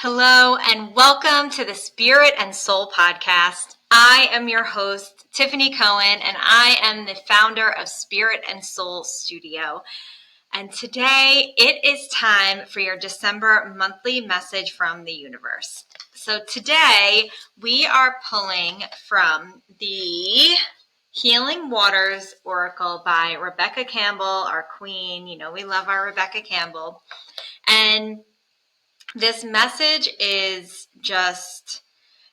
Hello and welcome to the Spirit and Soul Podcast. I am your host, Tiffany Cohen, and I am the founder of Spirit and Soul Studio. And today it is time for your December monthly message from the universe. So today we are pulling from the Healing Waters Oracle by Rebecca Campbell, our queen. You know, we love our Rebecca Campbell. And this message is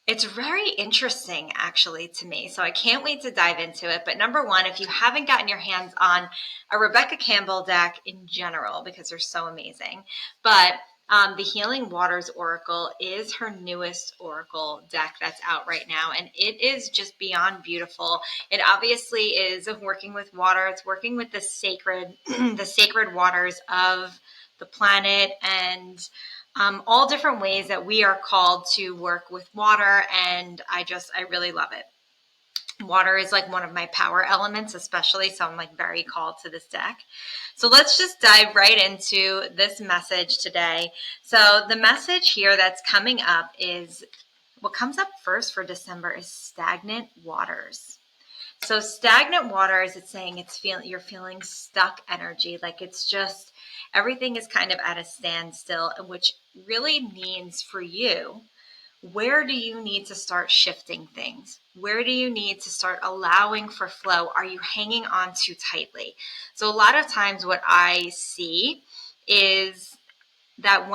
it's very interesting actually to me. So I can't wait to dive into it. But number one, if you haven't gotten your hands on a Rebecca Campbell deck in general, because they're so amazing, but the Healing Waters Oracle is her newest Oracle deck that's out right now. And it is just beyond beautiful. It obviously is working with water. It's working with the sacred waters of the planet and all different ways that we are called to work with water. And I really love it. Water is like one of my power elements, especially. So I'm like very called to this deck. So let's just dive right into this message today. So the message here that's coming up is what comes up first for December is stagnant waters. So stagnant waters, it's saying you're feeling stuck energy. Like it's just everything is kind of at a standstill, which really means for you, where do you need to start shifting things? Where do you need to start allowing for flow? Are you hanging on too tightly? So a lot of times what I see is that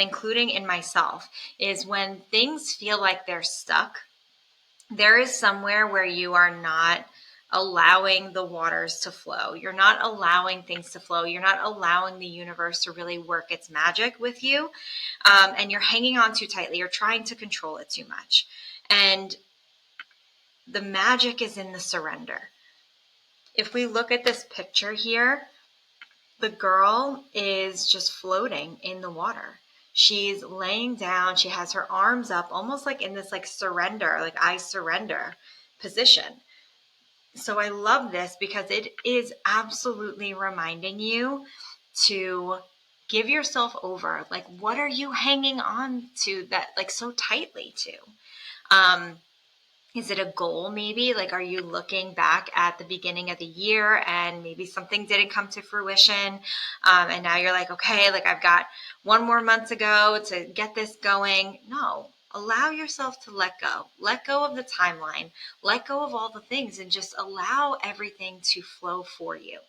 including in myself, is when things feel like they're stuck, there is somewhere where you are not allowing the waters to flow. You're not allowing things to flow. You're not allowing the universe to really work its magic with you. And you're hanging on too tightly. You're trying to control it too much. And the magic is in the surrender. If we look at this picture here, the girl is just floating in the water. She's laying down. She has her arms up, almost like in this like surrender, like I surrender position. So I love this because it is absolutely reminding you to give yourself over. Like, what are you hanging on to that like so tightly to? Is it a goal maybe? Like, are you looking back at the beginning of the year and maybe something didn't come to fruition? And now you're like, okay, like I've got one more month to go to get this going. No, allow yourself to let go. Let go of the timeline. Let go of all the things and just allow everything to flow for you.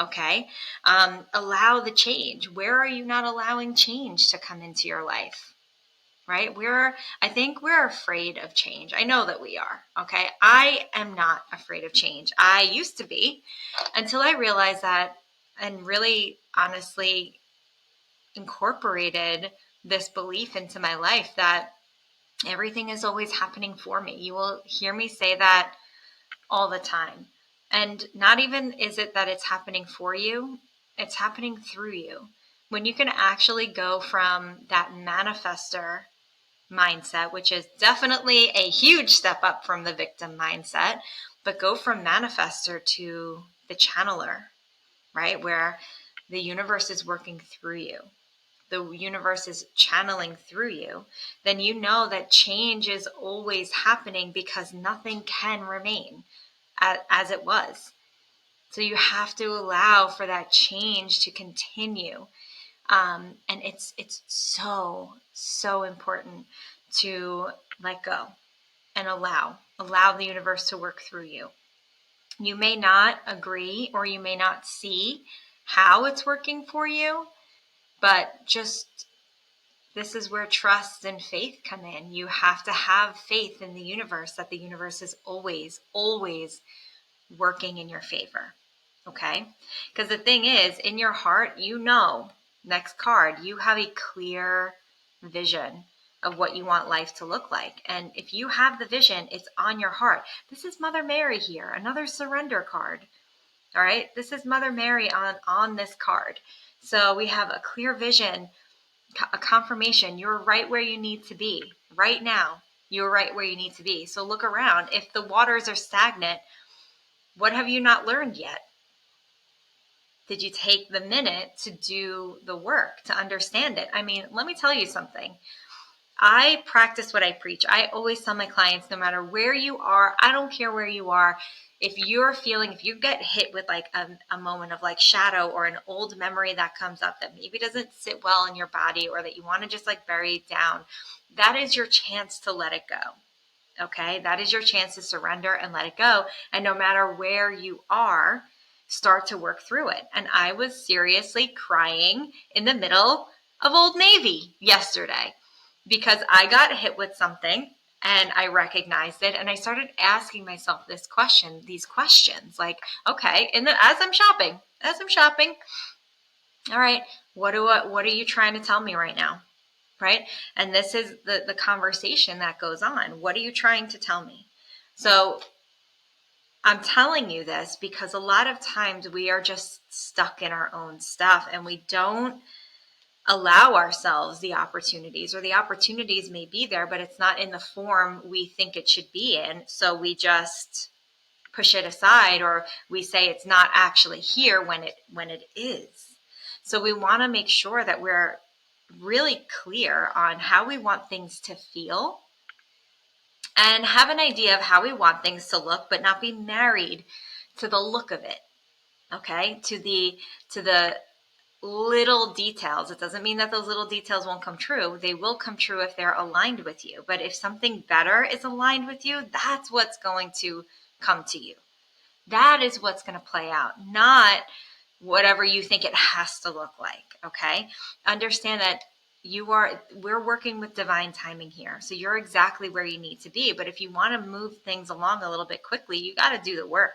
Okay? Allow the change. Where are you not allowing change to come into your life? Right? I think we're afraid of change. I know that we are. Okay. I am not afraid of change. I used to be, until I realized that and really honestly incorporated this belief into my life that everything is always happening for me. You will hear me say that all the time. And not even is it that it's happening for you, it's happening through you. When you can actually go from that manifester mindset, which is definitely a huge step up from the victim mindset, but go from manifester to the channeler, right? Where the universe is working through you. The universe is channeling through you, then you know that change is always happening because nothing can remain as it was. So you have to allow for that change to continue. And it's so important to let go and allow the universe to work through you. You may not agree or you may not see how it's working for you, but just this is where trust and faith come in. You have to have faith in the universe, that the universe is always working in your favor. Okay? Because the thing is, in your heart, next card, you have a clear vision of what you want life to look like. And if you have the vision, it's on your heart. This is Mother Mary here, another surrender card. All right? This is Mother Mary on this card. So we have a clear vision, a confirmation. You're right where you need to be right now. You're right where you need to be. So look around. If the waters are stagnant, what have you not learned yet? Did you take the minute to do the work, to understand it? I mean, let me tell you something. I practice what I preach. I always tell my clients, no matter where you are, I don't care where you are. If you get hit with like a moment of like shadow or an old memory that comes up that maybe doesn't sit well in your body, or that you want to just like bury it down, that is your chance to let it go. Okay. That is your chance to surrender and let it go. And no matter where you are, start to work through it. And I was seriously crying in the middle of Old Navy yesterday, because I got hit with something and I recognized it, and I started asking myself these questions like, okay, as I'm shopping, all right, what are you trying to tell me right now? Right? And this is the conversation that goes on. What are you trying to tell me? So I'm telling you this because a lot of times we are just stuck in our own stuff, and we don't allow ourselves the opportunities, or the opportunities may be there, but it's not in the form we think it should be in. So we just push it aside, or we say it's not actually here when it is. So we want to make sure that we're really clear on how we want things to feel, and have an idea of how we want things to look, but not be married to the look of it. Okay? To the little details. It doesn't mean that those little details won't come true. They will come true if they're aligned with you. But if something better is aligned with you, that's what's going to come to you. That is what's going to play out, not whatever you think it has to look like. Okay? Understand that we're working with divine timing here. So you're exactly where you need to be. But if you want to move things along a little bit quickly, you got to do the work.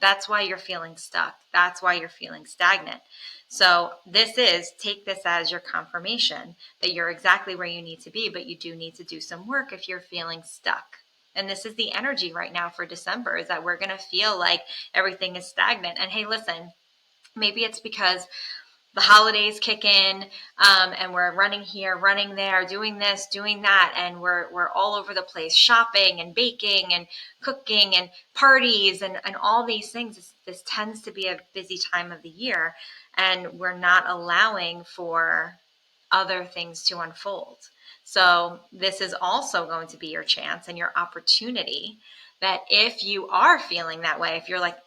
That's why you're feeling stuck. That's why you're feeling stagnant. So take this as your confirmation that you're exactly where you need to be, but you do need to do some work if you're feeling stuck. And this is the energy right now for December, is that we're going to feel like everything is stagnant. And hey, listen, maybe it's because the holidays kick in, and we're running here, running there, doing this, doing that, and we're all over the place, shopping and baking and cooking and parties and all these things. This tends to be a busy time of the year, and we're not allowing for other things to unfold. So this is also going to be your chance and your opportunity, that if you are feeling that way, if you're like,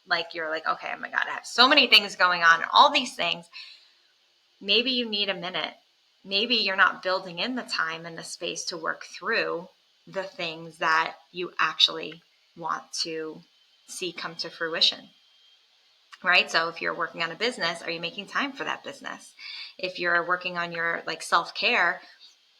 okay, oh my God, I have so many things going on and all these things. Maybe you need a minute. Maybe you're not building in the time and the space to work through the things that you actually want to see come to fruition. Right? So if you're working on a business, are you making time for that business? If you're working on your self-care,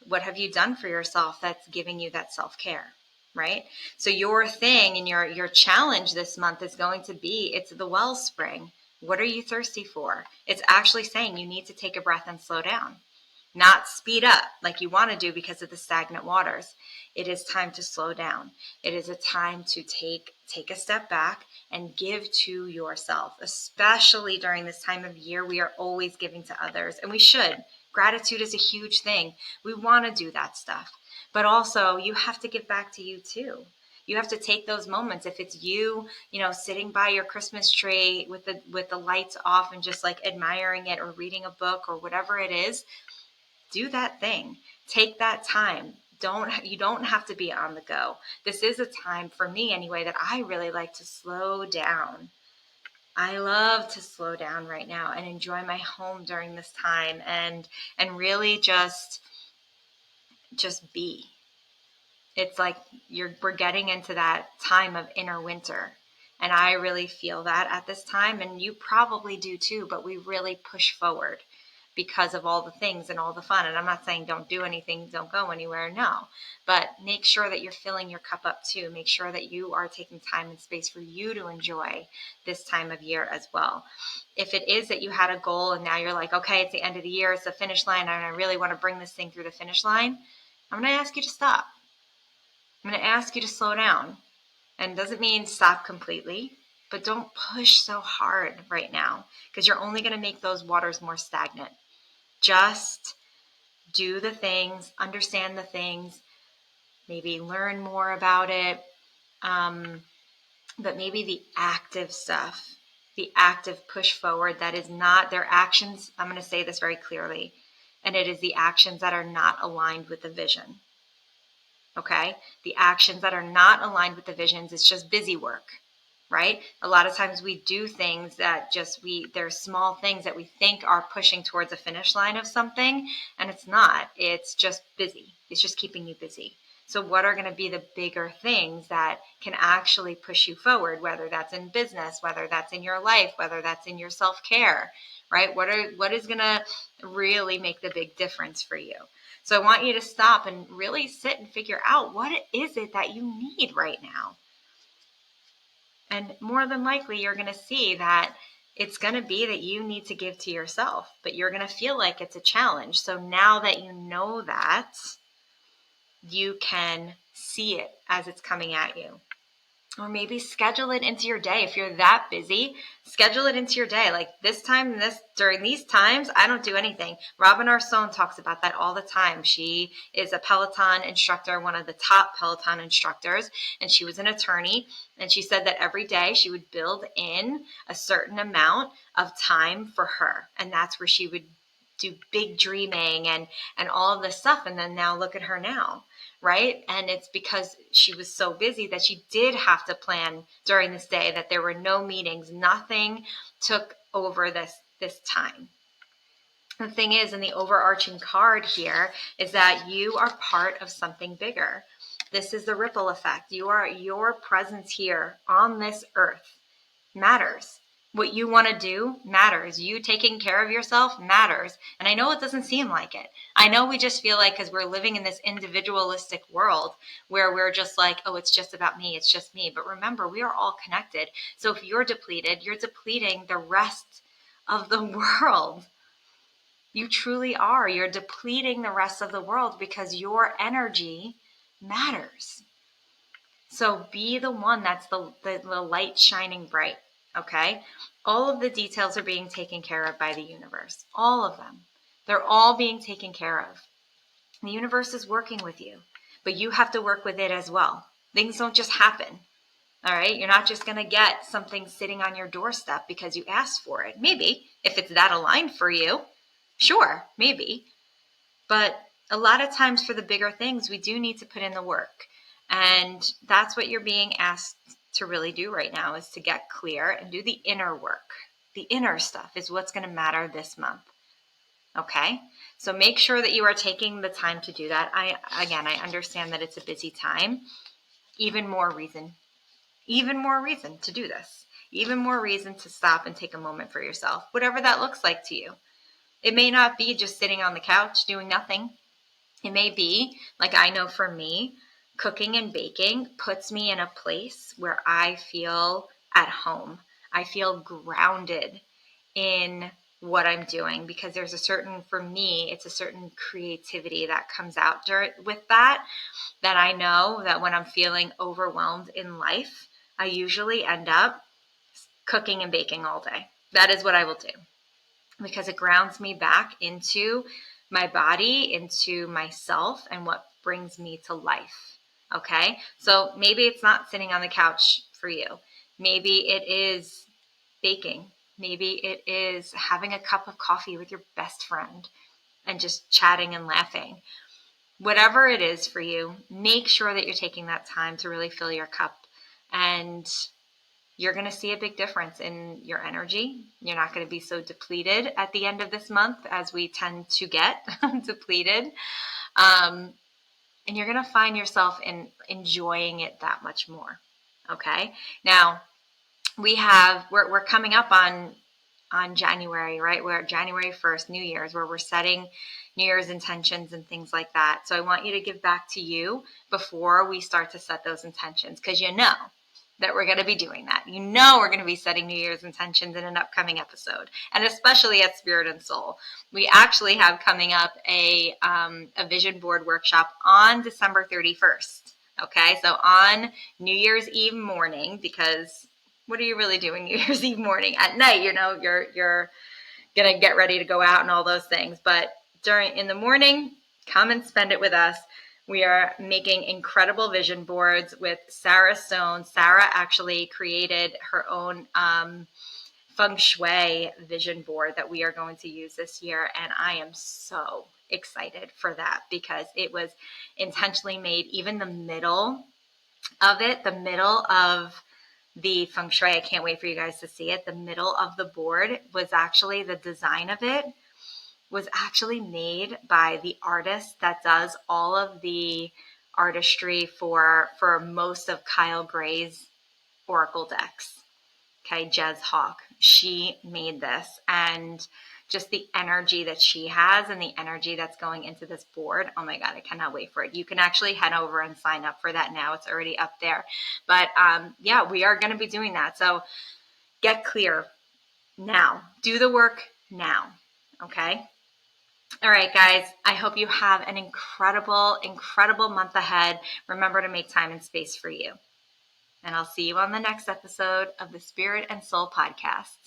what have you done for yourself that's giving you that self-care? Right? So your thing and your challenge this month is going to be, it's the wellspring. What are you thirsty for? It's actually saying you need to take a breath and slow down, not speed up like you want to do because of the stagnant waters. It is time to slow down. It is a time to take a step back and give to yourself, especially during this time of year. We are always giving to others, and we should. Gratitude is a huge thing. We want to do that stuff. But also, you have to give back to you too. You have to take those moments. If it's you, sitting by your Christmas tree with the lights off and just like admiring it, or reading a book, or whatever it is, do that thing. Take that time. You don't have to be on the go. This is a time, for me anyway, that I really like to slow down. I love to slow down right now and enjoy my home during this time, and really just be. It's like we're getting into that time of inner winter. And I really feel that at this time, and you probably do too, but we really push forward because of all the things and all the fun. And I'm not saying don't do anything, don't go anywhere, no. But make sure that you're filling your cup up too. Make sure that you are taking time and space for you to enjoy this time of year as well. If it is that you had a goal and now you're like, okay, it's the end of the year, it's the finish line, and I really want to bring this thing through the finish line, I'm going to ask you to stop. I'm going to ask you to slow down. And it doesn't mean stop completely, but don't push so hard right now, because you're only going to make those waters more stagnant. Just do the things, understand the things, maybe learn more about it. But maybe the active stuff the active push forward that is not their actions. I'm going to say this very clearly. And it is the actions that are not aligned with the vision. Okay? The actions that are not aligned with the visions, it's just busy work, right? A lot of times we do things that there's small things that we think are pushing towards a finish line of something, and it's not. It's just busy. It's just keeping you busy. So what are going to be the bigger things that can actually push you forward, whether that's in business, whether that's in your life, whether that's in your self-care, right? What is going to really make the big difference for you? So I want you to stop and really sit and figure out, what is it that you need right now? And more than likely, you're going to see that it's going to be that you need to give to yourself, but you're going to feel like it's a challenge. So now that you know that, you can see it as it's coming at you. Or maybe schedule it into your day. If you're that busy, schedule it into your day. Like during these times, I don't do anything. Robin Arson talks about that all the time. She is a Peloton instructor, one of the top Peloton instructors, and she was an attorney. And she said that every day she would build in a certain amount of time for her. And that's where she would do big dreaming and all of this stuff. And then now look at her now. Right? And it's because she was so busy that she did have to plan during this day, that there were no meetings. Nothing took over this time. The thing is, in the overarching card here, is that you are part of something bigger. This is the ripple effect. Your presence here on this earth matters. What you want to do matters. You taking care of yourself matters. And I know it doesn't seem like it. I know we just feel like, because we're living in this individualistic world where we're just like, oh, it's just about me. It's just me. But remember, we are all connected. So if you're depleted, you're depleting the rest of the world. You truly are. You're depleting the rest of the world because your energy matters. So be the one that's the light shining bright. Okay? All of the details are being taken care of by the universe. All of them. They're all being taken care of. The universe is working with you, but you have to work with it as well. Things don't just happen. All right? You're not just going to get something sitting on your doorstep because you asked for it. Maybe, if it's that aligned for you. Sure, maybe. But a lot of times for the bigger things, we do need to put in the work. And that's what you're being asked to really do right now, is to get clear and do the inner work. The inner stuff is what's going to matter this month. Okay? So make sure that you are taking the time to do that. I understand that it's a busy time. Even more reason to do this. Even more reason to stop and take a moment for yourself, whatever that looks like to you. It may not be just sitting on the couch doing nothing. It may be, like I know for me, cooking and baking puts me in a place where I feel at home. I feel grounded in what I'm doing, because there's it's a certain creativity that comes out with that I know that when I'm feeling overwhelmed in life, I usually end up cooking and baking all day. That is what I will do, because it grounds me back into my body, into myself, and what brings me to life. Okay? So maybe it's not sitting on the couch for you. Maybe it is baking. Maybe it is having a cup of coffee with your best friend and just chatting and laughing. Whatever it is for you, make sure that you're taking that time to really fill your cup, and you're going to see a big difference in your energy. You're not going to be so depleted at the end of this month as we tend to get depleted. And you're going to find yourself enjoying it that much more. Okay. Now we're coming up on January, right? We're at January 1st, New Year's, where we're setting New Year's intentions and things like that. So I want you to give back to you before we start to set those intentions, because you know that we're going to be doing that. You know we're going to be setting New Year's intentions in an upcoming episode, and especially at Spirit and Soul. We actually have coming up a vision board workshop on December 31st. Okay, so on New Year's Eve morning, because what are you really doing New Year's Eve morning? At night, you're going to get ready to go out and all those things. But in the morning, come and spend it with us. We are making incredible vision boards with Sarah Stone. Sarah actually created her own feng shui vision board that we are going to use this year. And I am so excited for that because it was intentionally made. Even the middle of it, the middle of the feng shui, I can't wait for you guys to see it. The middle of the board was actually, the design of it was actually made by the artist that does all of the artistry for most of Kyle Gray's Oracle decks. Okay, Jez Hawk. She made this, and just the energy that she has and the energy that's going into this board. Oh my God, I cannot wait for it. You can actually head over and sign up for that now. It's already up there. But yeah, we are going to be doing that. So get clear now. Do the work now. Okay. All right, guys, I hope you have an incredible, incredible month ahead. Remember to make time and space for you. And I'll see you on the next episode of the Spirit and Soul Podcast.